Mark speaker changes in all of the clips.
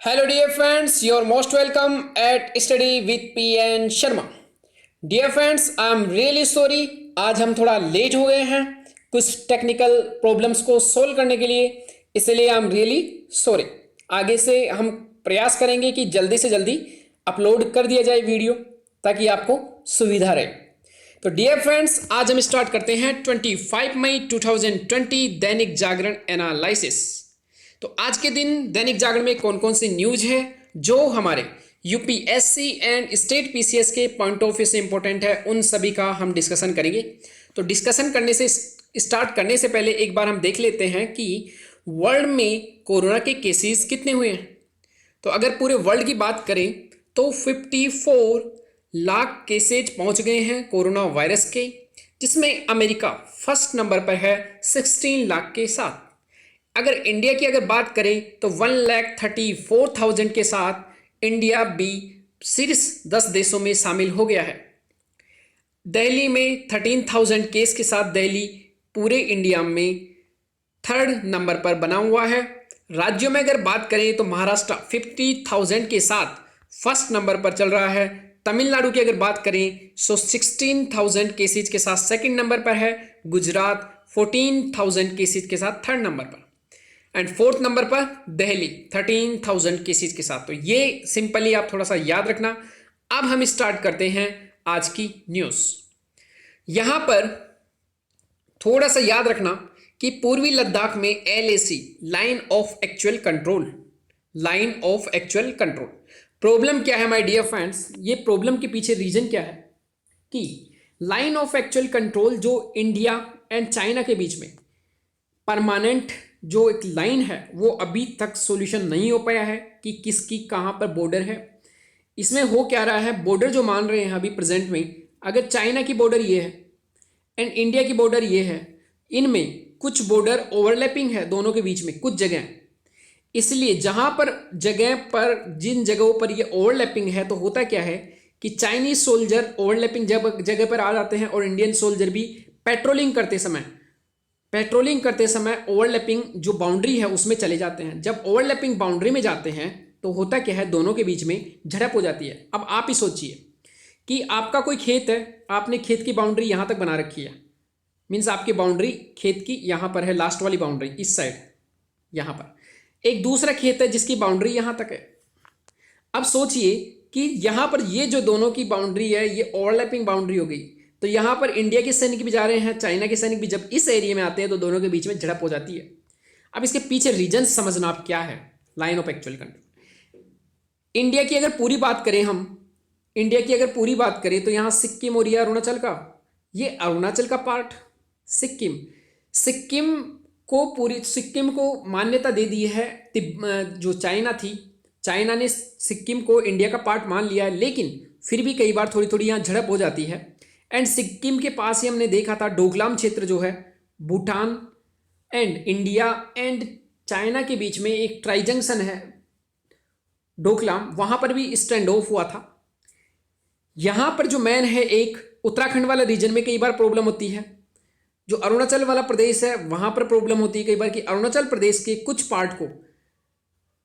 Speaker 1: Hello dear friends, you're most welcome at Study with PN Sharma. Dear friends, I'm really sorry आज हम थोड़ा late हो गए हैं कुछ टेक्निकल प्रॉब्लम्स को सोल्व करने के लिए, इसलिए आई एम रियली सॉरी। आगे से हम प्रयास करेंगे कि जल्दी से जल्दी अपलोड कर दिया जाए वीडियो ताकि आपको सुविधा रहे। तो डियर फ्रेंड्स, आज हम स्टार्ट करते हैं 25 मई 2020 दैनिक जागरण एनालिसिस। तो आज के दिन दैनिक जागरण में कौन कौन सी न्यूज है जो हमारे यूपीएससी एंड स्टेट पीसीएस के पॉइंट ऑफ व्यू से इंपॉर्टेंट है, उन सभी का हम डिस्कशन करेंगे। तो डिस्कशन करने से स्टार्ट करने से पहले एक बार हम देख लेते हैं कि वर्ल्ड में कोरोना के केसेस कितने हुए हैं। तो अगर पूरे वर्ल्ड की बात करें तो 54 लाख केसेज पहुंच गए हैं कोरोना वायरस के, जिसमें अमेरिका फर्स्ट नंबर पर है 16 लाख के साथ। अगर इंडिया की अगर बात करें तो 1,34,000 के साथ इंडिया भी शीर्ष 10 देशों में शामिल हो गया है। दिल्ली में 13,000 केस के साथ दिल्ली पूरे इंडिया में थर्ड नंबर पर बना हुआ है। राज्यों में अगर बात करें तो महाराष्ट्र 50,000 के साथ फर्स्ट नंबर पर चल रहा है। तमिलनाडु की अगर बात करें तो 16,000 केसेज के साथ सेकंड नंबर पर है। गुजरात 14,000 केसेज के साथ थर्ड नंबर पर, एंड फोर्थ नंबर पर दिल्ली 13,000 केसेज के साथ। तो ये सिंपली आप थोड़ा सा याद रखना। अब हम स्टार्ट करते हैं आज की न्यूज़। यहां पर थोड़ा सा याद रखना कि पूर्वी लद्दाख में LAC line of actual control, line of actual control. Problem क्या है माय डियर फ्रेंड्स, ये प्रॉब्लम के पीछे रीजन क्या है कि लाइन ऑफ एक्चुअल कंट्रोल जो इंडिया एंड चाइना के बीच में परमानेंट जो एक लाइन है वो अभी तक सॉल्यूशन नहीं हो पाया है कि किसकी कहाँ पर बॉर्डर है। इसमें हो क्या रहा है, बॉर्डर जो मान रहे हैं अभी प्रेजेंट में, अगर चाइना की बॉर्डर ये है एंड इंडिया की बॉर्डर ये है, इनमें कुछ बॉर्डर ओवरलैपिंग है दोनों के बीच में कुछ जगह। इसलिए जहाँ पर जगह पर जिन जगहों पर ये ओवरलैपिंग है तो होता क्या है कि चाइनीज सोल्जर ओवरलैपिंग जगह पर आ जाते हैं और इंडियन सोल्जर भी पेट्रोलिंग करते समय ओवरलैपिंग जो बाउंड्री है उसमें चले जाते हैं। जब ओवरलैपिंग बाउंड्री में जाते हैं तो होता क्या है, दोनों के बीच में झड़प हो जाती है। अब आप ही सोचिए कि आपका कोई खेत है, आपने खेत की बाउंड्री यहाँ तक बना रखी है, मीन्स आपकी बाउंड्री खेत की यहाँ पर है, लास्ट वाली बाउंड्री इस साइड यहाँ पर। एक दूसरा खेत है जिसकी बाउंड्री यहाँ तक है। अब सोचिए कि यहाँ पर ये जो दोनों की बाउंड्री है ये ओवरलैपिंग बाउंड्री हो गई। तो यहाँ पर इंडिया के सैनिक भी जा रहे हैं, चाइना के सैनिक भी जब इस एरिया में आते हैं तो दोनों के बीच में झड़प हो जाती है। अब इसके पीछे रीजन समझना आप क्या है line of actual control. India की अगर पूरी बात करें हम, इंडिया की अगर पूरी बात करें तो यहाँ सिक्किम और ये अरुणाचल का, ये अरुणाचल का पार्ट सिक्किम को मान्यता दे दी है। जो चाइना थी, चाइना ने सिक्किम को इंडिया का पार्ट मान लिया है, लेकिन फिर भी कई बार थोड़ी थोड़ी यहाँ झड़प हो जाती है। एंड सिक्किम के पास ही हमने देखा था डोकलाम क्षेत्र जो है Bhutan and India and China के बीच में एक ट्राई जंक्शन है डोकलाम, वहां पर भी स्टैंड ऑफ हुआ था। यहां पर जो मैन है एक उत्तराखंड वाला रीजन में कई बार प्रॉब्लम होती है, जो अरुणाचल वाला प्रदेश है वहां पर प्रॉब्लम होती है कई बार कि अरुणाचल प्रदेश के कुछ पार्ट को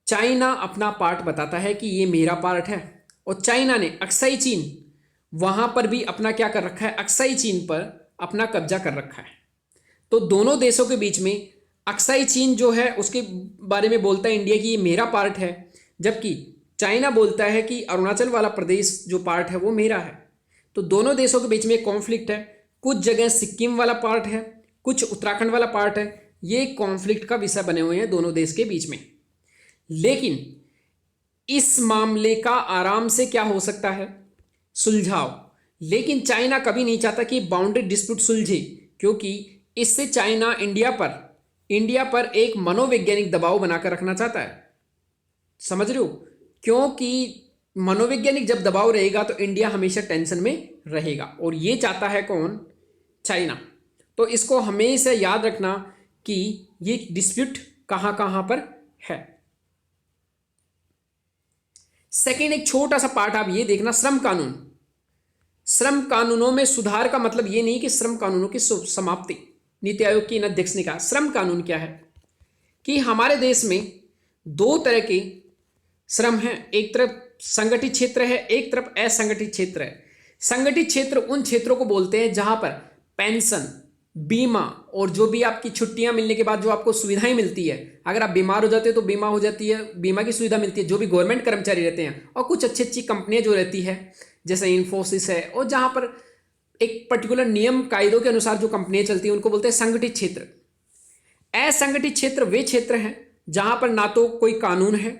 Speaker 1: चाइना अपना पार्ट बताता है कि ये मेरा पार्ट है, और चाइना ने अक्साई चीन वहां पर भी अपना क्या कर रखा है, अक्साई चीन पर अपना कब्जा कर रखा है। तो दोनों देशों के बीच में अक्साई चीन जो है उसके बारे में बोलता है इंडिया की ये मेरा पार्ट है, जबकि चाइना बोलता है कि अरुणाचल वाला प्रदेश जो पार्ट है वो मेरा है। तो दोनों देशों के बीच में कॉन्फ्लिक्ट है, कुछ जगह सिक्किम वाला पार्ट है, कुछ उत्तराखंड वाला पार्ट है। ये कॉन्फ्लिक्ट का विषय बने हुए हैं दोनों देश के बीच में। लेकिन इस मामले का आराम से क्या हो सकता है, सुलझाव। लेकिन चाइना कभी नहीं चाहता कि बाउंड्री डिस्प्यूट सुलझे, क्योंकि इससे चाइना इंडिया पर एक मनोवैज्ञानिक दबाव बनाकर रखना चाहता है। समझ रहे हो, क्योंकि मनोवैज्ञानिक जब दबाव रहेगा तो इंडिया हमेशा टेंशन में रहेगा, और ये चाहता है कौन, चाइना। तो इसको हमेशा याद रखना कि ये डिस्प्यूट कहां कहां पर है। सेकेंड, एक छोटा सा पार्ट आप ये देखना, श्रम कानून। श्रम कानूनों में सुधार का मतलब ये नहीं कि श्रम कानूनों की समाप्ति। नीति आयोग की अध्यक्ष ने कहा श्रम कानून क्या है कि हमारे देश में दो तरह के श्रम है, एक तरफ संगठित क्षेत्र है, एक तरफ असंगठित क्षेत्र है। संगठित क्षेत्र उन क्षेत्रों को बोलते हैं जहां पर पेंशन, बीमा और जो भी आपकी छुट्टियां मिलने के बाद जो आपको सुविधाएं मिलती है, अगर आप बीमार हो जाते हो तो बीमा हो जाती है, बीमा की सुविधा मिलती है, जो भी गवर्नमेंट कर्मचारी रहते हैं, और कुछ अच्छी अच्छी कंपनियां जो रहती है जैसे इन्फोसिस है, और जहां पर एक पर्टिकुलर नियम कायदों के अनुसार जो कंपनियां चलती हैं उनको बोलते हैं संगठित क्षेत्र। असंगठित क्षेत्र वे क्षेत्र हैं जहां पर ना तो कोई कानून है,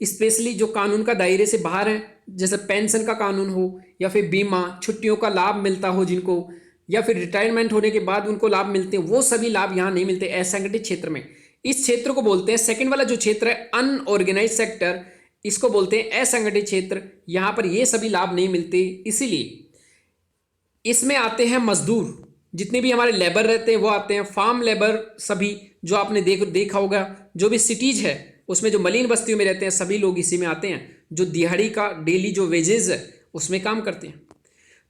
Speaker 1: स्पेशली जो कानून का दायरे से बाहर है, जैसे पेंशन का कानून हो या फिर बीमा, छुट्टियों का लाभ मिलता हो जिनको, या फिर रिटायरमेंट होने के बाद उनको लाभ मिलते हैं, वो सभी लाभ यहाँ नहीं मिलते असंगठित क्षेत्र में। इस क्षेत्र को बोलते हैं, सेकंड वाला जो क्षेत्र है अनऑर्गेनाइज सेक्टर, इसको बोलते हैं असंगठित क्षेत्र। यहाँ पर ये सभी लाभ नहीं मिलते, इसीलिए इसमें आते हैं मजदूर, जितने भी हमारे लेबर रहते हैं वो आते हैं, फार्म लेबर सभी जो आपने देखा होगा, जो भी सिटीज है उसमें जो मलिन बस्तियों में रहते हैं सभी लोग इसी में आते हैं, जो दिहाड़ी का डेली जो वेजेस है उसमें काम करते हैं।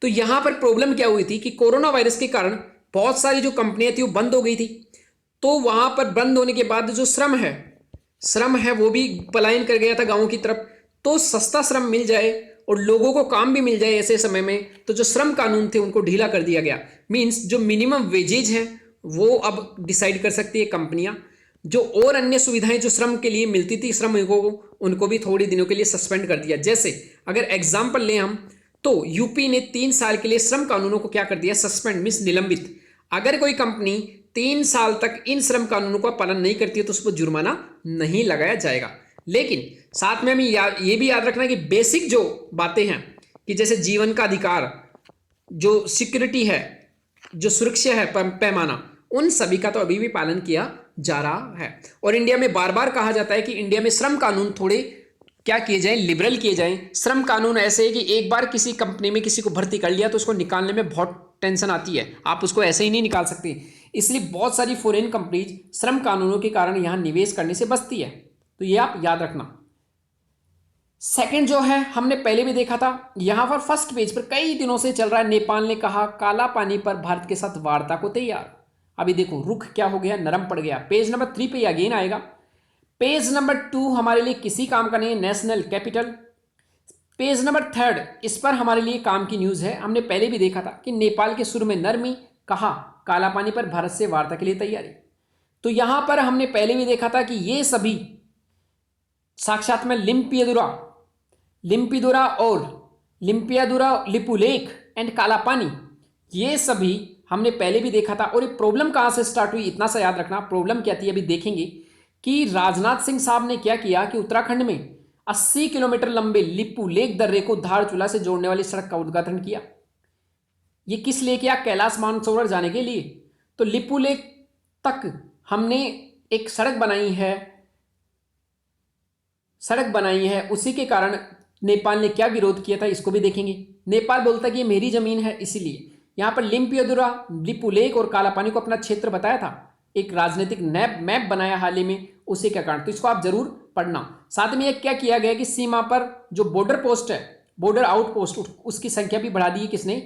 Speaker 1: तो यहाँ पर प्रॉब्लम क्या हुई थी कि कोरोना वायरस के कारण बहुत सारी जो कंपनियां थी वो बंद हो गई थी। तो वहां पर बंद होने के बाद जो श्रम है वो भी पलायन कर गया था गाँव की तरफ। तो सस्ता श्रम मिल जाए और लोगों को काम भी मिल जाए ऐसे समय में, तो जो श्रम कानून थे उनको ढीला कर दिया गया। मीन्स जो मिनिमम वेजेज हैं वो अब डिसाइड कर सकती है कंपनियां, जो और अन्य सुविधाएं जो श्रम के लिए मिलती थी श्रमिकों को, उनको भी थोड़े दिनों के लिए सस्पेंड कर दिया। जैसे अगर एग्जाम्पल लें हम, तो यूपी ने 3 साल के लिए श्रम कानूनों को क्या कर दिया, सस्पेंड मीन्स निलंबित। अगर कोई कंपनी 3 साल तक इन श्रम कानूनों का पालन नहीं करती है तो उस पर जुर्माना नहीं लगाया जाएगा। लेकिन साथ में हमें ये भी याद रखना कि बेसिक जो बातें हैं कि जैसे जीवन का अधिकार, जो सिक्योरिटी है, जो सुरक्षा है, पैमाना, उन सभी का तो अभी भी पालन किया जा रहा है। और इंडिया में बार बार कहा जाता है कि इंडिया में श्रम कानून थोड़े क्या किए जाएं, लिबरल किए जाएं। श्रम कानून ऐसे है कि एक बार किसी कंपनी में किसी को भर्ती कर लिया तो उसको निकालने में बहुत टेंशन आती है, आप उसको ऐसे ही नहीं निकाल सकते। इसलिए बहुत सारी फॉरेन कंपनीज श्रम कानूनों के कारण यहां निवेश करने से बचती है, तो ये आप याद रखना। सेकंड जो है हमने पहले भी देखा था, यहां पर फर्स्ट पेज पर कई दिनों से चल रहा है, नेपाल ने कहा काला पानी पर भारत के साथ वार्ता को तैयार। अभी देखो रुख क्या हो गया, नरम पड़ गया। पेज नंबर 3 पे अगेन आएगा। पेज नंबर 2 हमारे लिए किसी काम का नहीं है, नेशनल कैपिटल। पेज नंबर 3 इस पर हमारे लिए काम की न्यूज है। हमने पहले भी देखा था कि नेपाल के सुर में नरमी, कहा काला पानी पर भारत से वार्ता के लिए तैयारी। तो यहां पर हमने पहले भी देखा था कि ये सभी साक्षात में लिम्पिदुरा और लिपुलेख एंड काला पानी, ये सभी हमने पहले भी देखा था। और ये प्रॉब्लम कहां से स्टार्ट हुई, इतना सा याद रखना। प्रॉब्लम क्या थी अभी देखेंगे कि राजनाथ सिंह साहब ने क्या किया कि उत्तराखंड में 80 किलोमीटर लंबे लिपुलेख दर्रे को धारचूला से जोड़ने वाली सड़क का उद्घाटन किया। ये किस लिए किया, कैलाश मानसरोवर जाने के लिए। तो लिपुलेख तक हमने एक सड़क बनाई है, उसी के कारण नेपाल ने क्या विरोध किया था इसको भी देखेंगे। नेपाल बोलता है कि ये मेरी जमीन है, इसीलिए यहां पर लिम्पियदुरा, लिपुलेख और काला पानी को अपना क्षेत्र बताया था, एक राजनीतिक मैप बनाया हाल ही में, उसी के कारण। तो इसको आप जरूर पढ़ना। साथ में एक क्या किया गया कि सीमा पर जो बॉर्डर पोस्ट है, बॉर्डर आउटपोस्ट, उसकी संख्या भी बढ़ा दी है किसने,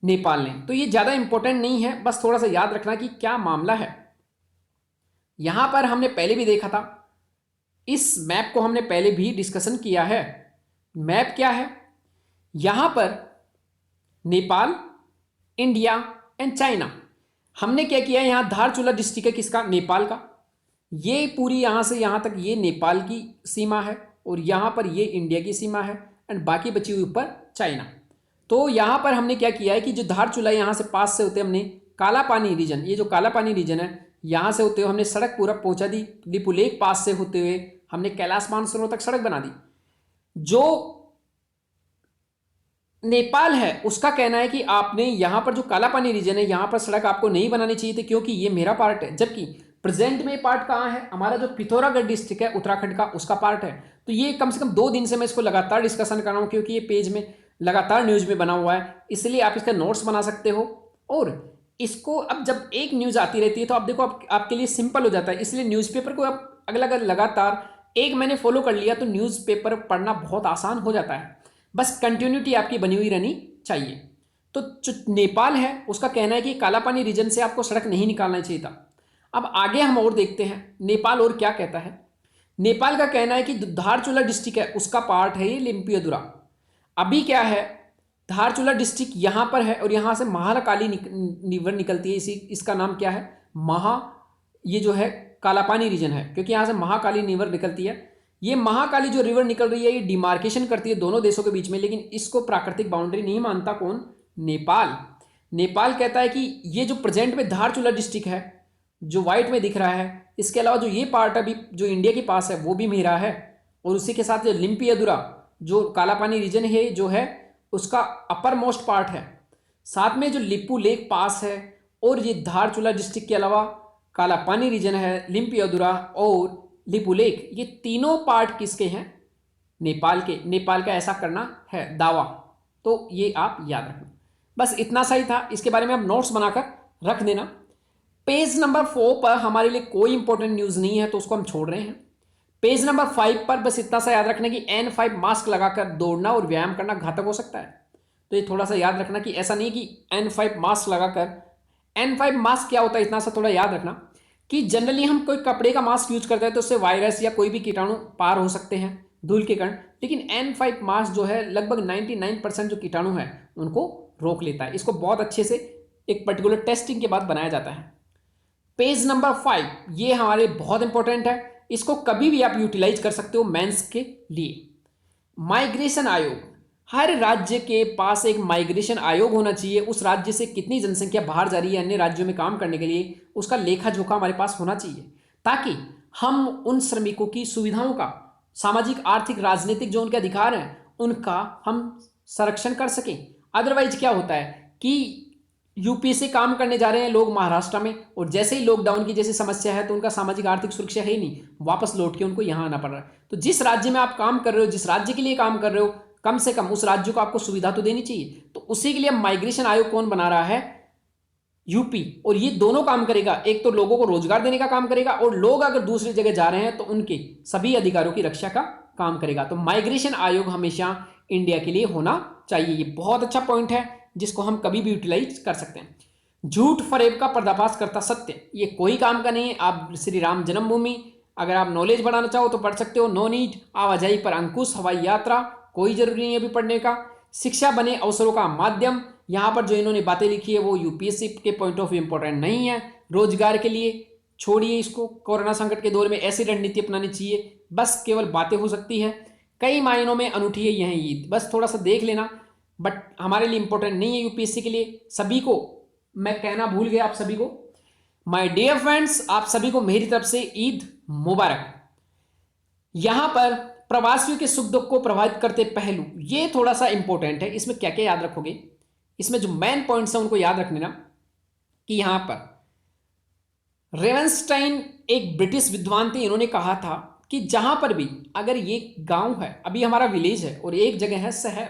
Speaker 1: नेपाल ने। तो ये ज्यादा इंपॉर्टेंट नहीं है, बस थोड़ा सा याद रखना कि क्या मामला है। यहां पर हमने पहले भी देखा था, इस मैप को हमने पहले भी डिस्कशन किया है। मैप क्या है, यहां पर नेपाल, इंडिया एंड चाइना। हमने क्या किया, यहां धारचूला डिस्ट्रिक्ट है किसका, नेपाल का। ये पूरी यहां से यहां तक ये नेपाल की सीमा है और यहां पर ये इंडिया की सीमा है एंड बाकी बची हुई ऊपर चाइना। तो यहां पर हमने क्या किया है कि जो धारचूला यहां से पास से होते हमने काला पानी रीजन, ये जो काला पानी रीजन है यहां से होते हुए हमने सड़क पूरा पहुंचा दी, लिपुलेख पास से होते हुए हमने कैलाश मानसरोवर तक सड़क बना दी। जो नेपाल है उसका कहना है कि आपने यहां पर जो काला पानी रीजन है यहां पर सड़क आपको नहीं बनानी चाहिए थी क्योंकि ये मेरा पार्ट है। जबकि प्रेजेंट में पार्ट कहां है, हमारा जो पिथौरागढ़ डिस्ट्रिक्ट है उत्तराखंड का, उसका पार्ट है। तो ये कम से कम 2 दिन से मैं इसको लगातार डिस्कशन कर रहा हूं क्योंकि ये पेज में लगातार न्यूज में बना हुआ है, इसलिए आप इसका नोट्स बना सकते हो। और इसको अब जब एक न्यूज आती रहती है तो आप देखो आपके लिए सिंपल हो जाता है, इसलिए न्यूज़पेपर को आप अगला लगातार 1 महीने फॉलो कर लिया तो न्यूज़पेपर पढ़ना बहुत आसान हो जाता है। बस कंटिन्यूटी आपकी बनी हुई रहनी चाहिए। तो जो नेपाल है उसका कहना है कि काला पानी रीजन से आपको सड़क नहीं निकालना चाहिए था। अब आगे हम और देखते हैं नेपाल और क्या कहता है। नेपाल का कहना है कि धारचूला डिस्ट्रिक्ट है उसका पार्ट है ये लिम्पियदुरा। अभी क्या है, धारचूला डिस्ट्रिक्ट यहाँ पर है और यहाँ से महाकाली रिवर निकलती है, इसी इसका नाम क्या है, ये जो है कालापानी रीजन है, क्योंकि यहाँ से महाकाली रिवर निकलती है। ये महाकाली जो रिवर निकल रही है ये डिमार्केशन करती है दोनों देशों के बीच में, लेकिन इसको प्राकृतिक बाउंड्री नहीं मानता कौन, नेपाल। नेपाल कहता है कि ये जो प्रेजेंट में धारचूला डिस्ट्रिक्ट है जो व्हाइट में दिख रहा है, इसके अलावा जो ये पार्ट अभी जो इंडिया के पास है वो भी मेरा है, और उसी के साथ जो लिम्पियदुरा जो कालापानी रीजन है जो है उसका अपर मोस्ट पार्ट है, साथ में जो लिपू लेक पास है, और ये धारचूला डिस्ट्रिक्ट के अलावा कालापानी रीजन है, लिम्पियदुरा और लिपू लेक, ये तीनों पार्ट किसके हैं, नेपाल के। नेपाल का ऐसा करना है दावा, तो ये आप याद रखना। बस इतना सही था, इसके बारे में आप नोट्स बनाकर रख देना। पेज नंबर 4 पर हमारे लिए कोई इंपॉर्टेंट न्यूज़ नहीं है तो उसको हम छोड़ रहे हैं। पेज नंबर 5 पर बस इतना सा याद रखना कि N5 मास्क लगाकर दौड़ना और व्यायाम करना घातक हो सकता है। तो ये थोड़ा सा याद रखना कि ऐसा नहीं कि N5 मास्क लगाकर, N5 मास्क क्या होता है इतना सा थोड़ा याद रखना कि जनरली हम कोई कपड़े का मास्क यूज करते हैं तो उससे वायरस या कोई भी कीटाणु पार हो सकते हैं धूल के कारण, लेकिन N5 मास्क जो है लगभग 99% जो कीटाणु है उनको रोक लेता है। इसको बहुत अच्छे से एक पर्टिकुलर टेस्टिंग के बाद बनाया जाता है। पेज नंबर 5 ये हमारे बहुत इंपॉर्टेंट है, इसको कभी भी आप यूटिलाइज कर सकते हो मेंस के लिए। माइग्रेशन आयोग, हर राज्य के पास एक माइग्रेशन आयोग होना चाहिए। उस राज्य से कितनी जनसंख्या बाहर जा रही है अन्य राज्यों में काम करने के लिए, उसका लेखा जोखा हमारे पास होना चाहिए, ताकि हम उन श्रमिकों की सुविधाओं का, सामाजिक आर्थिक राजनीतिक जो उनके अधिकार हैं उनका हम संरक्षण कर सकें। अदरवाइज क्या होता है कि यूपी से काम करने जा रहे हैं लोग महाराष्ट्र में, और जैसे ही लॉकडाउन की जैसी समस्या है तो उनका सामाजिक आर्थिक सुरक्षा है ही नहीं, वापस लौट के उनको यहाँ आना पड़ रहा है। तो जिस राज्य में आप काम कर रहे हो, जिस राज्य के लिए काम कर रहे हो, कम से कम उस राज्य को आपको सुविधा तो देनी चाहिए। तो उसी के लिए माइग्रेशन आयोग कौन बना रहा है, यूपी। और ये दोनों काम करेगा, एक तो लोगों को रोजगार देने का काम करेगा, और लोग अगर दूसरी जगह जा रहे हैं तो उनके सभी अधिकारों की रक्षा का काम करेगा। तो माइग्रेशन आयोग हमेशा इंडिया के लिए होना चाहिए। ये बहुत अच्छा पॉइंट है जिसको हम कभी भी यूटिलाइज कर सकते हैं। झूठ फरेब का पर्दाफाश करता सत्य, ये कोई काम का नहीं है। आप श्री राम जन्मभूमि, अगर आप नॉलेज बढ़ाना चाहो तो पढ़ सकते हो। नो नीड, आवाजाही पर अंकुश, हवाई यात्रा, कोई जरूरी नहीं है अभी पढ़ने का। शिक्षा बने अवसरों का माध्यम, यहाँ पर जो इन्होंने बातें लिखी है वो यूपीएससी के पॉइंट ऑफ व्यू इंपॉर्टेंट नहीं है। रोजगार के लिए छोड़िए इसको, कोरोना संकट के दौर में ऐसी रणनीति अपनानी चाहिए, बस केवल बातें हो सकती है। कई मायनों में अनूठी है यह ईद, बस थोड़ा सा देख लेना, बट हमारे लिए इंपॉर्टेंट नहीं है यूपीएससी के लिए। सभी को मैं कहना भूल गया, आप सभी को माय डियर फ्रेंड्स, आप सभी को मेरी तरफ से ईद मुबारक। यहां पर प्रवासियों के सुख दुख को प्रभावित करते पहलू, ये थोड़ा सा इंपॉर्टेंट है। इसमें क्या क्या याद रखोगे, इसमें जो मेन पॉइंट्स हैं उनको याद रखने ना, कि यहां पर रेवेंस्टाइन एक ब्रिटिश विद्वान थे, इन्होंने कहा था कि जहां पर भी अगर ये गांव है, अभी हमारा विलेज है, और एक जगह है शहर,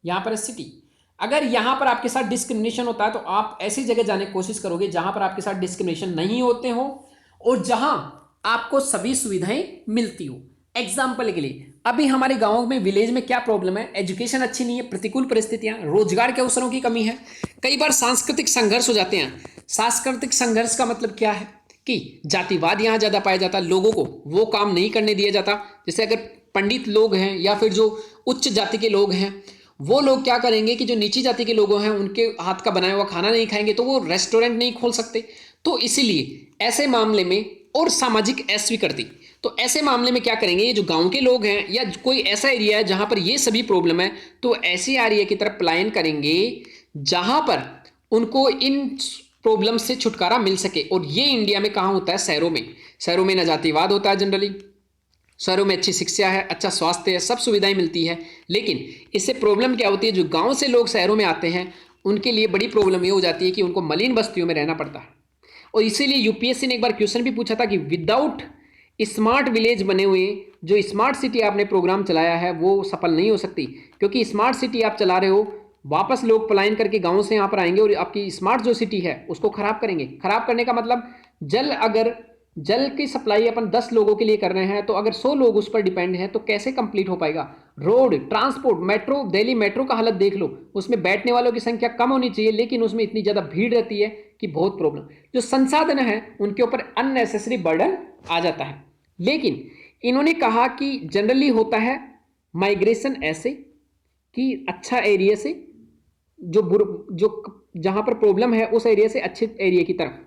Speaker 1: यहां पर है सिटी, अगर यहां पर आपके साथ डिस्क्रिमिनेशन होता है तो आप ऐसी जगह जाने की कोशिश करोगे जहां पर आपके साथ डिस्क्रिमिनेशन नहीं होते हो और जहां आपको सभी सुविधाएं मिलती हो। एग्जाम्पल के लिए अभी हमारे गांव में, विलेज में क्या प्रॉब्लम है, एजुकेशन अच्छी नहीं है, प्रतिकूल परिस्थितियां, रोजगार के अवसरों की कमी है, कई बार सांस्कृतिक संघर्ष हो जाते हैं। सांस्कृतिक संघर्ष का मतलब क्या है कि जातिवाद यहां ज्यादा पाया जाता है, लोगों को वो काम नहीं करने दिया जाता। जैसे अगर पंडित लोग हैं या फिर जो उच्च जाति के लोग हैं, वो लोग क्या करेंगे कि जो नीची जाति के लोग हैं उनके हाथ का बनाया हुआ खाना नहीं खाएंगे तो वो रेस्टोरेंट नहीं खोल सकते। तो इसीलिए ऐसे मामले में, और सामाजिक अस्वीकृति, तो ऐसे मामले में क्या करेंगे, ये जो गांव के लोग हैं या कोई ऐसा एरिया है जहां पर ये सभी प्रॉब्लम है, तो ऐसे एरिया की तरफ पलायन करेंगे जहां पर उनको इन प्रॉब्लम से छुटकारा मिल सके। और ये इंडिया में कहाँ होता है, शहरों में। शहरों में न जातिवाद होता है जनरली, शहरों में अच्छी शिक्षा है, अच्छा स्वास्थ्य है, सब सुविधाएं मिलती है। लेकिन इससे प्रॉब्लम क्या होती है, जो गांव से लोग शहरों में आते हैं उनके लिए बड़ी प्रॉब्लम ये हो जाती है कि उनको मलिन बस्तियों में रहना पड़ता है। और इसीलिए यूपीएससी ने एक बार क्वेश्चन भी पूछा था कि विदाउट स्मार्ट विलेज बने हुए जो स्मार्ट सिटी आपने प्रोग्राम चलाया है वो सफल नहीं हो सकती, क्योंकि स्मार्ट सिटी आप चला रहे हो, वापस लोग पलायन करके गाँव से यहाँ पर आएंगे और आपकी स्मार्ट जो सिटी है उसको खराब करेंगे। खराब करने का मतलब, अगर जल की सप्लाई अपन 10 लोगों के लिए कर रहे हैं तो अगर 100 लोग उस पर डिपेंड हैं तो कैसे कंप्लीट हो पाएगा। Road, transport, metro, Delhi metro का हालत देख लो, उसमें बैठने वालों की संख्या कम होनी चाहिए लेकिन उसमें इतनी ज़्यादा भीड़ रहती है कि बहुत प्रॉब्लम। जो संसाधन है उनके ऊपर अननेसेसरी बर्डन आ जाता है। लेकिन इन्होंने कहा कि जनरली होता है माइग्रेशन ऐसे कि अच्छा एरिया से जो जहां पर प्रॉब्लम है उस एरिया से अच्छे एरिया की तरफ।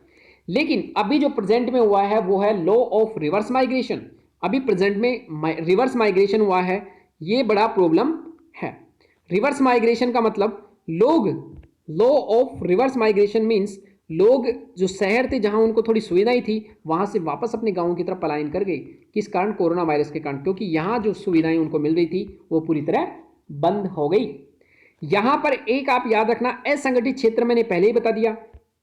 Speaker 1: लेकिन अभी जो प्रेजेंट में हुआ है वो है लॉ ऑफ रिवर्स माइग्रेशन। अभी प्रेजेंट में रिवर्स माइग्रेशन हुआ है, ये बड़ा प्रॉब्लम है। रिवर्स माइग्रेशन का मतलब लोग, law of reverse migration means लोग जो शहर थे जहां उनको थोड़ी सुविधाएं थी वहां से वापस अपने गांवों की तरफ पलायन कर गए। किस कारण? कोरोना वायरस के कारण, क्योंकि यहां जो सुविधाएं उनको मिल रही थी वो पूरी तरह बंद हो गई। यहां पर एक आप याद रखना, असंगठित क्षेत्र मैंने पहले ही बता दिया।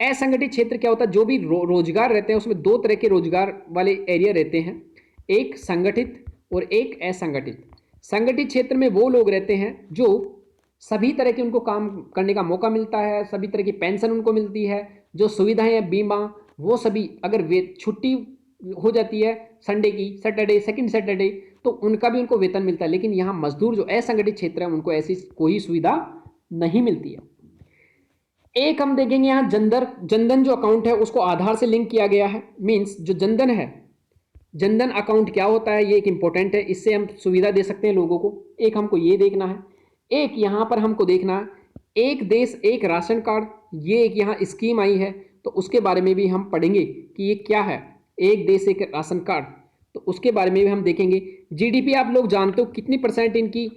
Speaker 1: असंगठित क्षेत्र क्या होता है? जो भी रोजगार रहते हैं उसमें दो तरह के रोजगार वाले एरिया रहते हैं, एक संगठित और एक असंगठित। संगठित क्षेत्र में वो लोग रहते हैं जो सभी तरह के उनको काम करने का मौका मिलता है, सभी तरह की पेंशन उनको मिलती है, जो सुविधाएं हैं बीमा वो सभी, अगर वे छुट्टी हो जाती है संडे की, सैटरडे, सेकंड सैटरडे, तो उनका भी उनको वेतन मिलता है। लेकिन यहाँ मजदूर जो असंगठित क्षेत्र है उनको ऐसी कोई सुविधा नहीं मिलती है। एक हम देखेंगे यहाँ जनधन जो अकाउंट है उसको आधार से लिंक किया गया है। मीन्स जो जनधन है, जनधन अकाउंट क्या होता है, ये एक इंपॉर्टेंट है, इससे हम सुविधा दे सकते हैं लोगों को। एक हमको ये देखना है, एक यहाँ पर हमको देखना है एक देश एक राशन कार्ड, ये एक यहाँ स्कीम आई है, तो उसके बारे में भी हम पढ़ेंगे कि ये क्या है, एक देश एक राशन कार्ड, तो उसके बारे में भी हम देखेंगे। जीडीपी आप लोग जानते हो कितनी परसेंट इनकी,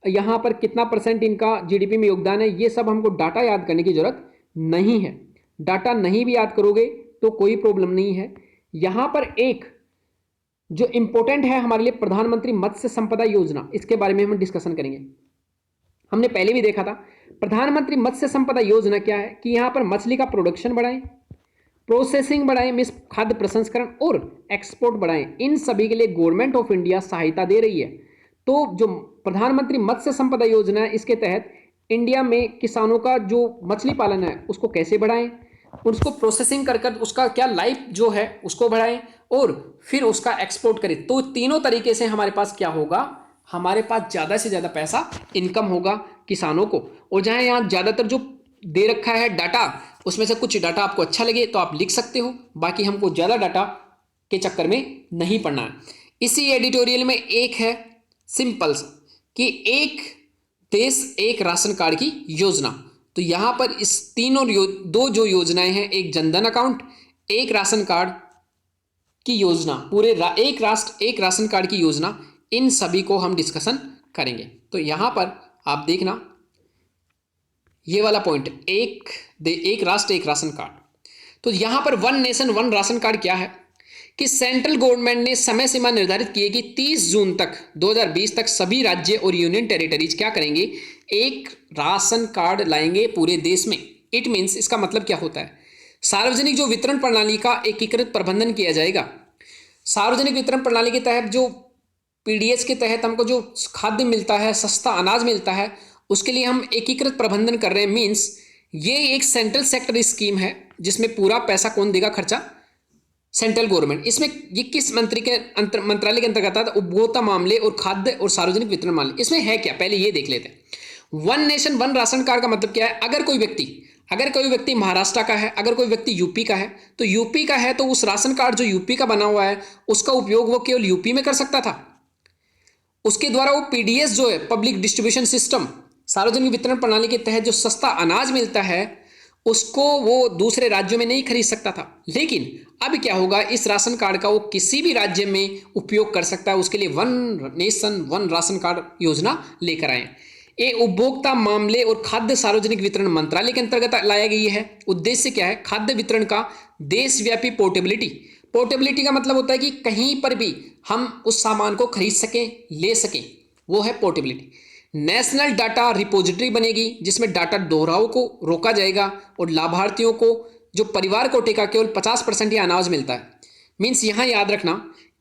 Speaker 1: यहाँ पर कितना परसेंट इनका जीडीपी में योगदान है, ये सब हमको डाटा याद करने की जरूरत नहीं है। डाटा नहीं भी याद करोगे तो कोई प्रॉब्लम नहीं है। यहाँ पर एक जो इंपॉर्टेंट है हमारे लिए, प्रधानमंत्री मत्स्य संपदा योजना, इसके बारे में हम डिस्कशन करेंगे। हमने पहले भी देखा था प्रधानमंत्री मत्स्य संपदा योजना क्या है कि यहाँ पर मछली का प्रोडक्शन बढ़ाएं, प्रोसेसिंग बढ़ाएं, मिस खाद्य प्रसंस्करण और एक्सपोर्ट बढ़ाएं। इन सभी के लिए गवर्नमेंट ऑफ इंडिया सहायता दे रही है। तो जो प्रधानमंत्री मत्स्य संपदा योजना है इसके तहत इंडिया में किसानों का जो मछली पालन है उसको कैसे बढ़ाएं, उसको प्रोसेसिंग कर उसका क्या लाइफ जो है उसको बढ़ाएं और फिर उसका एक्सपोर्ट करें। तो तीनों तरीके से हमारे पास क्या होगा, हमारे पास ज़्यादा से ज़्यादा पैसा इनकम होगा किसानों को। और जहाँ यहाँ ज़्यादातर जो दे रखा है डाटा, उसमें से कुछ डाटा आपको अच्छा लगे तो आप लिख सकते हो, बाकी हमको ज़्यादा डाटा के चक्कर में नहीं पड़ना है। इसी एडिटोरियल में एक है सिंपल कि एक देश एक राशन कार्ड की योजना। तो यहाँ पर इस तीनों दो जो योजनाएं हैं, एक जनधन अकाउंट, एक राशन कार्ड की योजना, पूरे एक राष्ट्र एक राशन कार्ड की योजना, इन सभी को हम डिस्कशन करेंगे। तो यहाँ पर आप देखना ये वाला पॉइंट, एक राष्ट्र एक राशन कार्ड। तो यहाँ पर one nation one ration card क्या है कि सेंट्रल गवर्नमेंट ने समय सीमा निर्धारित की है कि 30 जून तक 2020 तक सभी राज्य और यूनियन टेरिटरीज क्या करेंगे, एक राशन कार्ड लाएंगे पूरे देश में। इट मीन्स, इसका मतलब क्या होता है, सार्वजनिक जो वितरण प्रणाली का एकीकृत प्रबंधन किया जाएगा। सार्वजनिक वितरण प्रणाली के तहत जो पीडीएस के तहत हमको जो खाद्य मिलता है, सस्ता अनाज मिलता है, उसके लिए हम एकीकृत प्रबंधन कर रहे हैं। मीन्स ये एक सेंट्रल सेक्टर स्कीम है जिसमें पूरा पैसा कौन देगा, खर्चा सेंट्रल गवर्नमेंट। इसमें ये किस मंत्रालय के अंतर्गत आता है, उपभोक्ता मामले और खाद्य और सार्वजनिक वितरण मामले। इसमें है क्या, पहले ये देख लेते हैं। One nation one ration card का मतलब क्या है, अगर कोई व्यक्ति महाराष्ट्र का है, अगर कोई व्यक्ति यूपी का है, तो यूपी का है तो उस राशन कार्ड जो यूपी का बना हुआ है उसका उपयोग वो केवल यूपी में कर सकता था। उसके द्वारा वो पीडीएस जो है, पब्लिक डिस्ट्रीब्यूशन सिस्टम, सार्वजनिक वितरण प्रणाली के तहत जो सस्ता अनाज मिलता है उसको वो दूसरे राज्यों में नहीं खरीद सकता था। लेकिन अब क्या होगा, इस राशन कार्ड का वो किसी भी राज्य में उपयोग कर सकता है। उसके लिए one nation one ration card योजना लेकर आए। ये उपभोक्ता मामले और खाद्य सार्वजनिक वितरण मंत्रालय के अंतर्गत लाया गई है। उद्देश्य क्या है, खाद्य वितरण का देशव्यापी पोर्टेबिलिटी। पोर्टेबिलिटी का मतलब होता है कि कहीं पर भी हम उस सामान को खरीद सकें, ले सकें, वो है पोर्टेबिलिटी। नेशनल डाटा रिपोजिटरी बनेगी जिसमें डाटा दोहराव को रोका जाएगा और लाभार्थियों को जो परिवार कोटे का केवल 50% ही अनाज मिलता है। मीन्स यहाँ याद रखना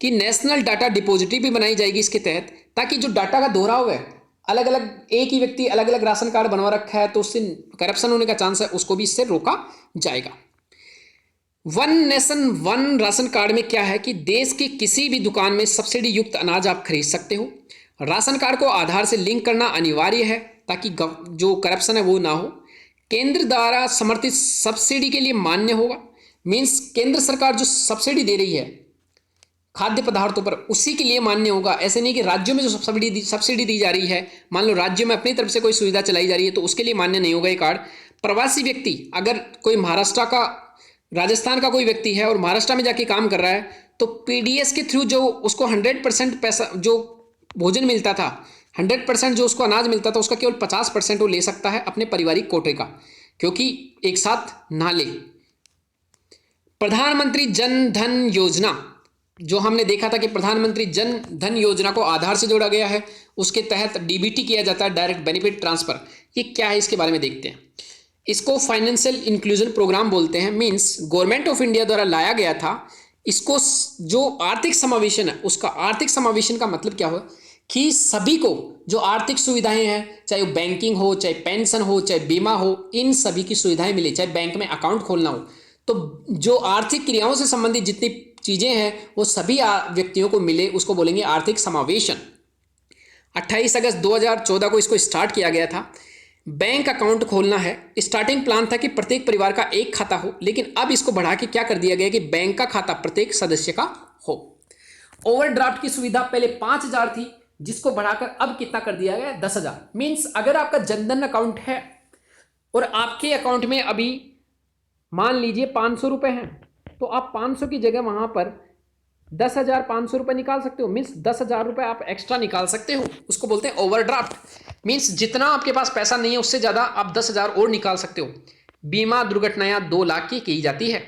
Speaker 1: कि नेशनल डाटा डिपोजिटरी भी बनाई जाएगी इसके तहत, ताकि जो डाटा का दोहराव है, अलग अलग एक ही व्यक्ति अलग अलग राशन कार्ड बनवा रखा है तो उससे करप्शन होने का चांस है, उसको भी इससे रोका जाएगा। One nation one ration card में क्या है कि देश की किसी भी दुकान में सब्सिडी युक्त अनाज आप खरीद सकते हो। राशन कार्ड को आधार से लिंक करना अनिवार्य है ताकि जो करप्शन है वो ना हो। केंद्र द्वारा समर्थित सब्सिडी के लिए मान्य होगा। मीन्स केंद्र सरकार जो सब्सिडी दे रही है खाद्य पदार्थों पर उसी के लिए मान्य होगा। ऐसे नहीं कि राज्यों में जो सब्सिडी दी जा रही है, मान लो राज्यों में अपनी तरफ से कोई सुविधा चलाई जा रही है तो उसके लिए मान्य नहीं होगा ये कार्ड। प्रवासी व्यक्ति, अगर कोई महाराष्ट्र का, राजस्थान का कोई व्यक्ति है और महाराष्ट्र में जाके काम कर रहा है तो पीडीएस के थ्रू जो उसको 100% पैसा, जो भोजन मिलता था, 100% जो उसको अनाज मिलता था, उसका केवल 50% वो ले सकता है अपने पारिवारिक कोटे का, क्योंकि एक साथ ना ले। प्रधानमंत्री जन धन योजना, जो हमने देखा था कि प्रधानमंत्री जन धन योजना को आधार से जोड़ा गया है, उसके तहत डीबीटी किया जाता है, डायरेक्ट बेनिफिट ट्रांसफर। ये क्या है इसके बारे में देखते हैं। इसको फाइनेंशियल इंक्लूजन प्रोग्राम बोलते हैं, मींस गवर्नमेंट ऑफ इंडिया द्वारा लाया गया था। इसको जो आर्थिक समावेशन है, उसका आर्थिक समावेशन का मतलब क्या हो कि सभी को जो आर्थिक सुविधाएं हैं, चाहे वो बैंकिंग हो, चाहे पेंशन हो, चाहे बीमा हो, इन सभी की सुविधाएं मिले, चाहे बैंक में अकाउंट खोलना हो, तो जो आर्थिक क्रियाओं से संबंधित जितनी चीजें हैं वो सभी व्यक्तियों को मिले, उसको बोलेंगे आर्थिक समावेशन। 28 अगस्त 2014 को इसको स्टार्ट किया गया था। बैंक अकाउंट खोलना है, स्टार्टिंग प्लान था कि प्रत्येक परिवार का एक खाता हो, लेकिन अब इसको बढ़ा के क्या कर दिया गया कि बैंक का खाता प्रत्येक सदस्य का हो। ओवरड्राफ्ट की सुविधा पहले 5,000 थी, जिसको बढ़ाकर अब कितना कर दिया गया, 10,000। मीन्स अगर आपका जनधन अकाउंट है और आपके अकाउंट में अभी मान लीजिए 500 रुपए हैं, तो आप 500 की जगह वहां पर 10,500 रुपए निकाल सकते हो। मीन्स 10,000 रुपए आप एक्स्ट्रा निकाल सकते हो, उसको बोलते हैं ओवरड्राफ्ट। मीन्स जितना आपके पास पैसा नहीं है उससे ज्यादा आप 10,000 और निकाल सकते हो। बीमा दुर्घटनाएं 2 लाख की जाती है।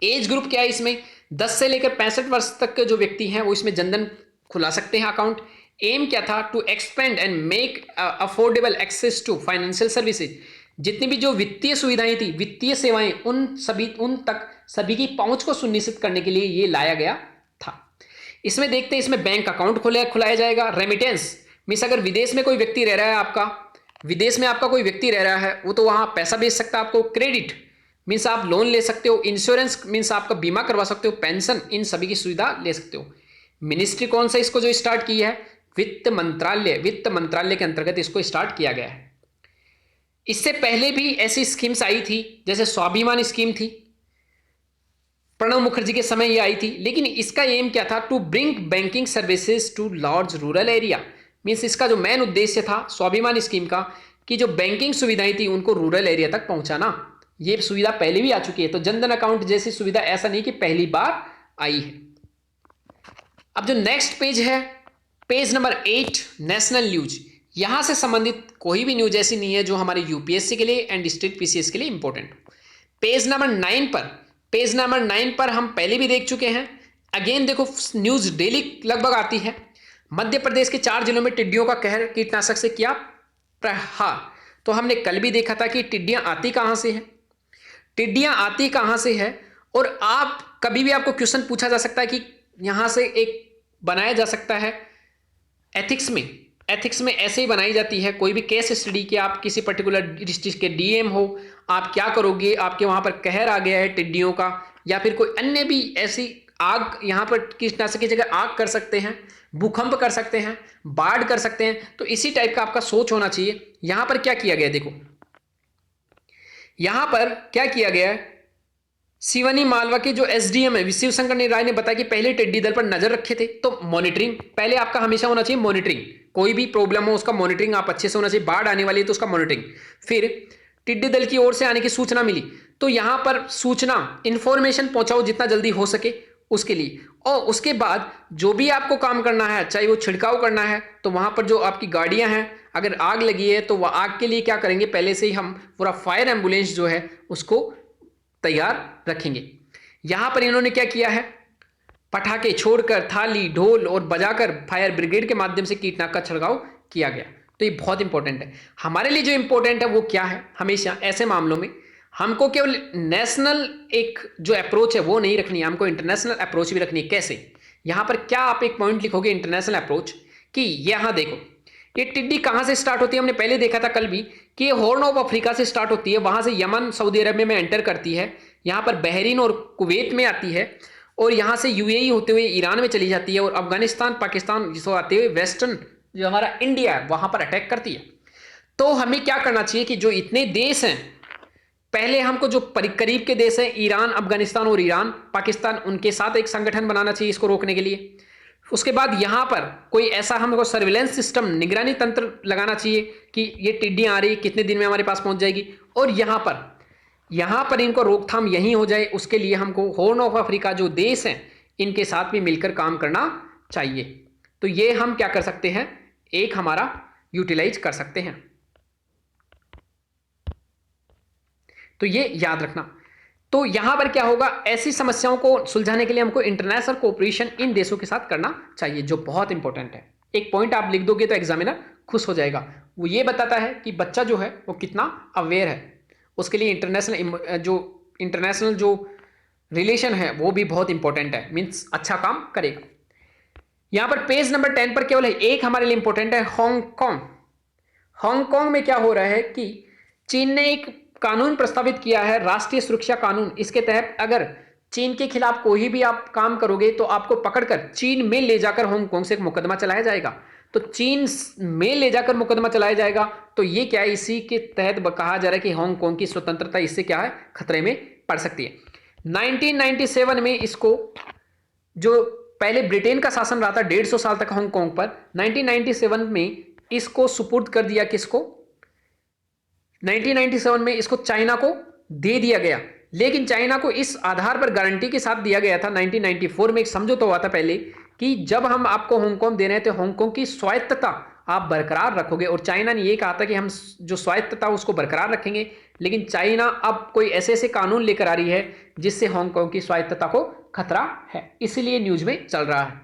Speaker 1: एज ग्रुप क्या है इसमें, 10 से लेकर 65 वर्ष तक के जो व्यक्ति हैं वो इसमें जनधन खुला सकते हैं अकाउंट। एम क्या था, to expand and make affordable access to financial services. जितनी भी जो वित्तीय सुविधाएं थी, वित्तीय सेवाएं, उन तक सभी की पहुंच को सुनिश्चित करने के लिए ये लाया गया था। इसमें देखते हैं, इसमें बैंक अकाउंट खुलाया जाएगा। रेमिटेंस मीन्स अगर विदेश में कोई व्यक्ति रह रहा है, आपका विदेश में आपका कोई व्यक्ति रह रहा है, वो तो वहां पैसा भेज सकता है आपको। क्रेडिट मीन्स आप लोन ले सकते हो। इंश्योरेंस मीन्स आपका बीमा करवा सकते हो। पेंशन, इन सभी की सुविधा ले सकते हो। मिनिस्ट्री कौन सा इसको जो स्टार्ट की है, वित्त मंत्रालय। वित्त मंत्रालय के अंतर्गत इसको स्टार्ट किया गया है। इससे पहले भी ऐसी स्कीम्स आई थी, जैसे स्वाभिमान स्कीम थी, प्रणब मुखर्जी के समय ये आई थी। लेकिन इसका एम क्या था, to bring banking services to large rural area. Means इसका जो मेन उद्देश्य था स्वाभिमान स्कीम का, कि जो बैंकिंग सुविधाएं थी उनको रूरल एरिया तक पहुंचाना। ये सुविधा पहले भी आ चुकी है, तो जनधन अकाउंट जैसी सुविधा ऐसा नहीं कि पहली बार आई है। अब जो नेक्स्ट पेज है, पेज नंबर 8, नेशनल न्यूज। यहां से संबंधित कोई भी न्यूज ऐसी नहीं है जो हमारे यूपीएससी के लिए एंड स्टेट पीसीएस के लिए इंपॉर्टेंट हो। पेज नंबर 9 पर हम पहले भी देख चुके हैं। अगेन देखो, न्यूज डेली लगभग आती है। मध्य प्रदेश के 4 जिलों में टिड्डियों का कहर, कीटनाशक से किया प्रहार। तो हमने कल भी देखा था कि टिड्डियां आती कहां से है, और आप कभी भी आपको क्वेश्चन पूछा जा सकता है कि यहां से एक बनाया जा सकता है एथिक्स में ऐसे ही बनाई जाती है। कोई भी केस स्टडी कि आप किसी पर्टिकुलर डिस्ट्रिक्ट के डीएम हो, आप क्या करोगे, आपके वहां पर कहर आ गया है टिड्डियों का, या फिर कोई अन्य भी ऐसी आग, यहां पर कीटनाशक की जगह आग कर सकते हैं, भूकंप कर सकते हैं, बाढ़ कर सकते हैं। तो इसी टाइप का आपका सोच होना चाहिए। यहां पर क्या किया गया, देखो यहां पर क्या किया गया है। सिवनी मालवा के जो एसडीएम है शिव शंकर राय ने बताया कि पहले टिड्डी दल पर नजर रखे थे। तो मॉनिटरिंग पहले आपका हमेशा होना चाहिए, मॉनिटरिंग। कोई भी प्रॉब्लम हो उसका मॉनिटरिंग आप अच्छे से होना चाहिए। बाढ़ आने वाली है तो उसका मॉनिटरिंग। फिर टिड्डी दल की ओर से आने की सूचना मिली तो यहां पर सूचना, इंफॉर्मेशन पहुंचाओ जितना जल्दी हो सके उसके लिए। और उसके बाद जो भी आपको काम करना है, चाहे वो छिड़काव करना है, तो वहां पर जो आपकी गाड़ियां हैं, अगर आग लगी है तो वह आग के लिए क्या करेंगे, पहले से ही हम पूरा फायर एम्बुलेंस जो है उसको तैयार रखेंगे। यहां पर इन्होंने क्या किया है, पटाखे छोड़कर थाली ढोल और बजाकर फायर ब्रिगेड के माध्यम से कीटनाशक का छिड़काव किया गया। तो ये बहुत इंपॉर्टेंट है हमारे लिए। जो इंपॉर्टेंट है वो क्या है, हमेशा ऐसे मामलों में हमको केवल नेशनल एक जो अप्रोच है वो नहीं रखनी है, हमको इंटरनेशनल अप्रोच भी रखनी है। कैसे, यहां पर क्या आप एक पॉइंट लिखोगे इंटरनेशनल अप्रोच, कि यहां देखो ये टिड्डी कहां से स्टार्ट होती है। हमने पहले देखा था कल भी कि ये हॉर्न ऑफ अफ्रीका से स्टार्ट होती है, वहां से यमन सऊदी अरब में एंटर करती है, यहां पर बहरीन और कुवैत में आती है, और यहां से यूएई होते हुए ईरान में चली जाती है, और अफगानिस्तान पाकिस्तान जिसको आते हुए वेस्टर्न जो हमारा इंडिया है वहां पर अटैक करती है। तो हमें क्या करना चाहिए कि जो इतने देश हैं पहले हमको जो करीब के देश हैं ईरान, अफगानिस्तान और ईरान, पाकिस्तान, उनके साथ एक संगठन बनाना चाहिए इसको रोकने के लिए। उसके बाद यहाँ पर कोई ऐसा हमको सर्विलेंस सिस्टम, निगरानी तंत्र लगाना चाहिए कि ये टिड्डियाँ आ रही कितने दिन में हमारे पास पहुंच जाएगी, और यहाँ पर इनको रोकथाम यहीं हो जाए। उसके लिए हमको हॉर्न ऑफ अफ्रीका जो देश हैं इनके साथ भी मिलकर काम करना चाहिए। तो ये हम क्या कर सकते हैं, एक हमारा यूटिलाइज कर सकते हैं। तो ये याद रखना। तो यहां पर क्या होगा, ऐसी समस्याओं को सुलझाने के लिए हमको इंटरनेशनल कोऑपरेशन इन देशों के साथ करना चाहिए, जो बहुत इंपॉर्टेंट है। एक पॉइंट आप लिख दोगे तो एग्जामिनर खुश हो जाएगा। वो ये बताता है कि बच्चा जो है वो कितना अवेयर है। उसके लिए इंटरनेशनल जो रिलेशन है वो भी बहुत इंपॉर्टेंट है, मीन्स अच्छा काम करेगा। यहां पर पेज नंबर 10 पर केवल एक हमारे लिए इंपॉर्टेंट है, हांगकांग। हांगकांग में क्या हो रहा है कि चीन ने एक कानून प्रस्तावित किया है, राष्ट्रीय सुरक्षा कानून। इसके तहत अगर चीन के खिलाफ कोई भी आप काम करोगे तो आपको पकड़कर चीन में ले जाकर हांगकांग से एक मुकदमा चलाया जाएगा। तो चीन में ले जाकर मुकदमा चलाया जाएगा। तो ये क्या है, इसी के तहत कहा जा रहा है कि हांगकांग की स्वतंत्रता इससे क्या है, खतरे में पड़ सकती है। 1997 में इसको, जो पहले ब्रिटेन का शासन रहा था 150 साल तक हांगकांग पर, 1997 में इसको सुपुर्द कर दिया, किसको, 1997 में इसको चाइना को दे दिया गया। लेकिन चाइना को इस आधार पर गारंटी के साथ दिया गया था, 1994 में एक समझौता हुआ था पहले, कि जब हम आपको हांगकांग दे रहे हैं तो हांगकांग की स्वायत्तता आप बरकरार रखोगे। और चाइना ने यह कहा था कि हम जो स्वायत्तता उसको बरकरार रखेंगे। लेकिन चाइना अब कोई ऐसे ऐसे कानून लेकर आ रही है जिससे हांगकांग की स्वायत्तता को खतरा है, इसीलिए न्यूज में चल रहा है।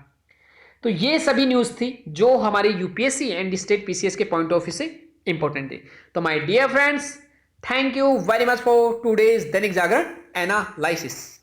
Speaker 1: तो ये सभी न्यूज थी जो हमारे यूपीएससी एंड स्टेट पीसीएस के पॉइंट ऑफ व्यू से इंपॉर्टेंट थी। तो my dear friends, thank you very much for today's Dainik Jagran analysis.